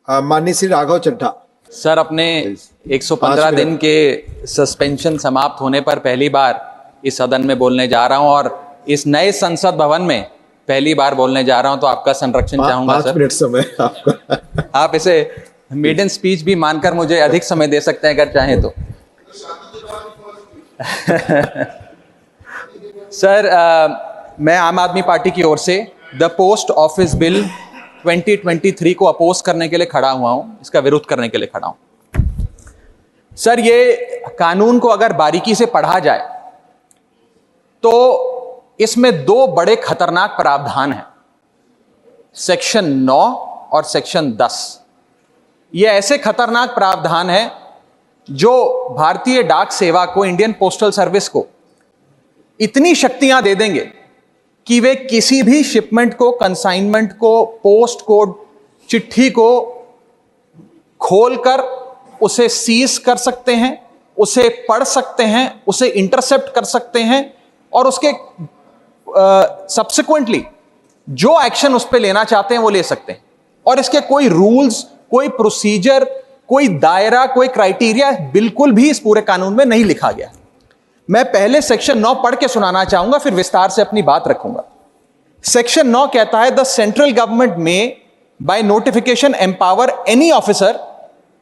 माननीय श्री राघव चड्ढा। सर, अपने 115 दिन के सस्पेंशन समाप्त होने पर पहली बार इस सदन में बोलने जा रहा हूं और इस नए संसद भवन में पहली बार बोलने जा रहा हूं, तो आपका संरक्षण चाहूंगा। 5 मिनट समय आपका। आप इसे मेडन स्पीच भी मानकर मुझे अधिक समय दे सकते हैं अगर चाहें तो। सर, मैं आम आदमी पार्टी की ओर से द पोस्ट ऑफिस बिल 2023 को अपोज करने के लिए खड़ा हुआ हूं, इसका विरोध करने के लिए खड़ा हूं। सर, ये कानून को अगर बारीकी से पढ़ा जाए तो इसमें 2 बड़े खतरनाक प्रावधान हैं, सेक्शन 9 और सेक्शन 10। ये ऐसे खतरनाक प्रावधान हैं जो भारतीय डाक सेवा को, इंडियन पोस्टल सर्विस को इतनी शक्तियां दे देंगे कि वे किसी भी शिपमेंट को, कंसाइनमेंट को, पोस्ट कोड, चिट्ठी को खोलकर उसे सीज कर सकते हैं, उसे पढ़ सकते हैं, उसे इंटरसेप्ट कर सकते हैं और उसके सब्सिक्वेंटली जो एक्शन उस पर लेना चाहते हैं वो ले सकते हैं। और इसके कोई रूल्स, कोई प्रोसीजर, कोई दायरा, कोई क्राइटेरिया बिल्कुल भी इस पूरे कानून में नहीं लिखा गया। मैं पहले सेक्शन 9 पढ़ के सुनाना चाहूंगा, फिर विस्तार से अपनी बात रखूंगा। सेक्शन 9 कहता है, the central government may by notification empower any officer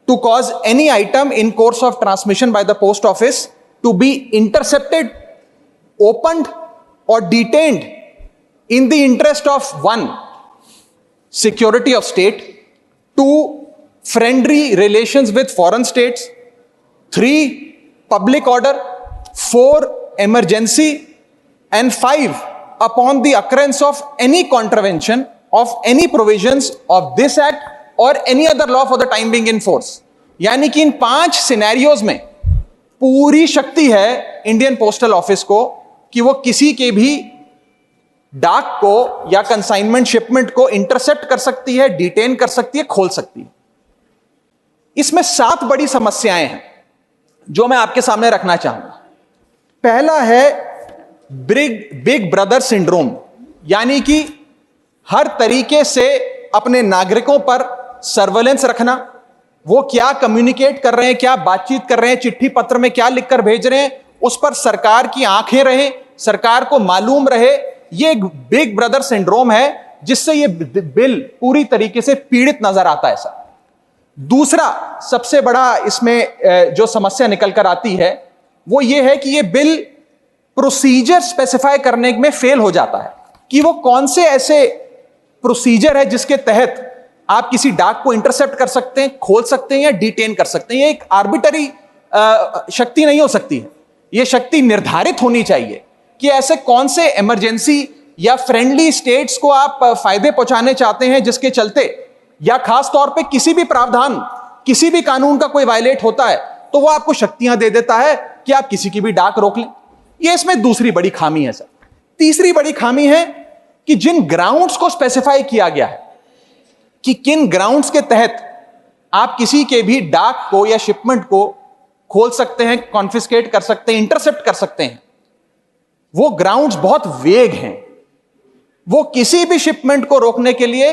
to cause any item in course of transmission by the post office to be intercepted, opened or detained in the interest of 1, security of state, 2, friendly relations with foreign states, 3, public order, 4, emergency, and 5, upon the occurrence of any contravention of any provisions of this act or any other law for the time being in force। यानी कि इन 5 scenarios में पूरी शक्ति है Indian postal office को कि वो किसी के भी डाक को या कंसाइनमेंट शिपमेंट को इंटरसेप्ट कर सकती है, डिटेन कर सकती है, खोल सकती है। इसमें 7 बड़ी समस्याएं हैं जो मैं आपके सामने रखना चाहूंगा। पहला है बिग ब्रदर सिंड्रोम, यानी कि हर तरीके से अपने नागरिकों पर सर्वेलेंस रखना, वो क्या कम्युनिकेट कर रहे हैं, क्या बातचीत कर रहे हैं, चिट्ठी पत्र में क्या लिखकर भेज रहे हैं, उस पर सरकार की आंखें रहे, सरकार को मालूम रहे। ये एक बिग ब्रदर सिंड्रोम है जिससे ये बिल पूरी तरीके से पीड़ित नजर आता है सर। दूसरा सबसे बड़ा इसमें जो समस्या निकल कर आती है वो ये है कि ये बिल प्रोसीजर स्पेसिफाई करने में फेल हो जाता है कि वो कौन से ऐसे प्रोसीजर है जिसके तहत आप किसी डाक को इंटरसेप्ट कर सकते हैं, खोल सकते हैं या डिटेन कर सकते हैं। ये एक आर्बिटरी शक्ति नहीं हो सकती है, ये शक्ति निर्धारित होनी चाहिए कि ऐसे कौन से इमरजेंसी या फ्रेंडली स्टेट्स को आप फायदे पहुंचाने चाहते हैं जिसके चलते, या खास तौर पे किसी भी प्रावधान, किसी भी कानून का कोई वायलेट होता है तो वो आपको शक्तियां दे देता है कि आप किसी की भी डाक रोक लें। ये इसमें दूसरी बड़ी खामी है सर। तीसरी बड़ी खामी है कि जिन ग्राउंड्स को स्पेसिफाई किया गया है कि किन ग्राउंड्स के तहत आप किसी के भी डाक को या शिपमेंट को खोल सकते हैं, कॉन्फिस्केट कर सकते हैं, इंटरसेप्ट कर सकते हैं, वो ग्राउंड्स बहुत वेग हैं। वो किसी भी शिपमेंट को रोकने के लिए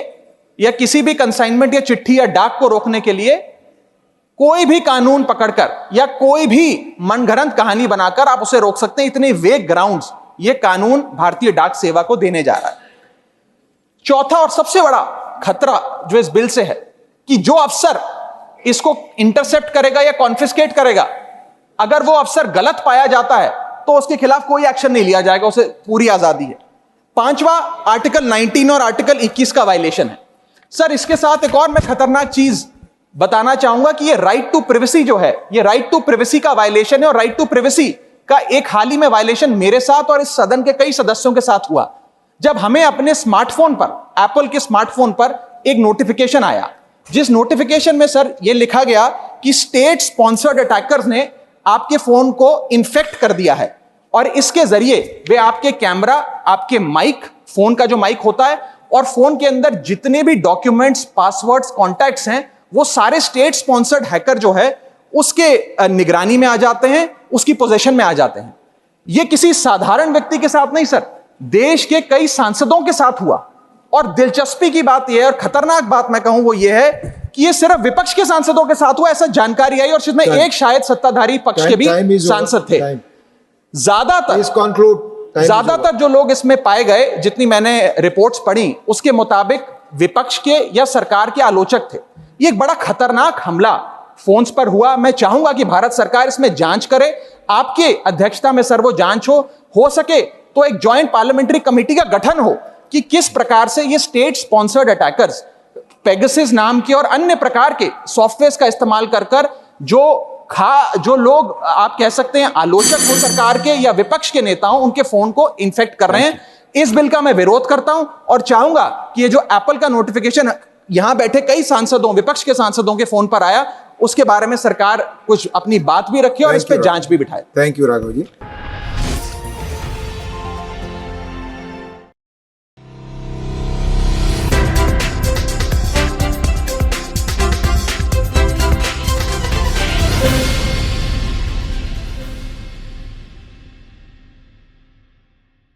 या किसी भी कंसाइनमेंट या चिट्ठी या डाक को रोकने के लिए कोई भी कानून पकड़कर या कोई भी मनगढ़ंत कहानी बनाकर आप उसे रोक सकते हैं। इतने वेग ग्राउंड्स ये कानून भारतीय डाक सेवा को देने जा रहा है। चौथा और सबसे बड़ा खतरा जो इस बिल से है कि जो अफसर इसको इंटरसेप्ट करेगा या कॉन्फिस्केट करेगा, अगर वो अफसर गलत पाया जाता है तो उसके खिलाफ कोई एक्शन नहीं लिया जाएगा, उसे पूरी आजादी है। 5वां आर्टिकल 19 और आर्टिकल 21 का वायलेशन है सर। इसके साथ एक और मैं खतरनाक चीज बताना चाहूंगा कि ये राइट टू प्रिवेसी जो है, ये राइट टू प्रिवेसी का वायलेशन है। और राइट टू प्रिवेसी का एक हाल ही में वायलेशन मेरे साथ और इस सदन के कई सदस्यों के साथ हुआ, जब हमें अपने स्मार्टफोन पर, एप्पल के स्मार्टफोन पर एक नोटिफिकेशन आया, जिस नोटिफिकेशन में सर यह लिखा गया कि स्टेट स्पॉन्सर्ड अटैकर्स ने आपके फोन को इन्फेक्ट कर दिया है और इसके जरिए वे आपके कैमरा, आपके माइक, फोन का जो माइक होता है और फोन के अंदर जितने भी डॉक्यूमेंट्स, पासवर्ड्स, कॉन्टैक्ट्स हैं, वो सारे स्टेट स्पॉन्सर्ड हैकर जो है उसके निगरानी में आ जाते हैं, उसकी पोजीशन में आ जाते हैं। ये किसी साधारण व्यक्ति के साथ नहीं सर, देश के कई सांसदों के साथ हुआ। और दिलचस्पी की बात यह है और खतरनाक बात मैं कहूं वो ये है कि ये सिर्फ विपक्ष के सांसदों के साथ हुआ, ऐसा जानकारी आई, और जिसमें एक शायद सत्ताधारी पक्ष के भी सांसद थे। ज्यादातर जो लोग इसमें पाए गए, जितनी मैंने रिपोर्ट्स पढ़ी, उसके मुताबिक विपक्ष के या सरकार के आलोचक थे। ये एक बड़ा खतरनाक हमला फोन्स पर हुआ। मैं चाहूंगा कि भारत सरकार इसमें जांच करे, आपके अध्यक्षता में सर वो जांच हो सके तो एक जॉइंट पार्लियामेंट्री कमेटी का गठन हो कि किस प्रकार से ये स्टेट स्पॉन्सर्ड अटैकर्स पेगासस नाम के और अन्य प्रकार के सॉफ्टवेयर का इस्तेमाल कर जो लोग आप कह सकते हैं आलोचक हो सरकार के या विपक्ष के नेताओं, उनके फोन को इन्फेक्ट कर रहे हैं। इस बिल का मैं विरोध करता हूं और चाहूंगा कि ये जो एप्पल का नोटिफिकेशन यहां बैठे कई सांसदों, विपक्ष के सांसदों के फोन पर आया, उसके बारे में सरकार कुछ अपनी बात भी रखे और इस पर जांच भी बिठाए। Thank you Raghav ji.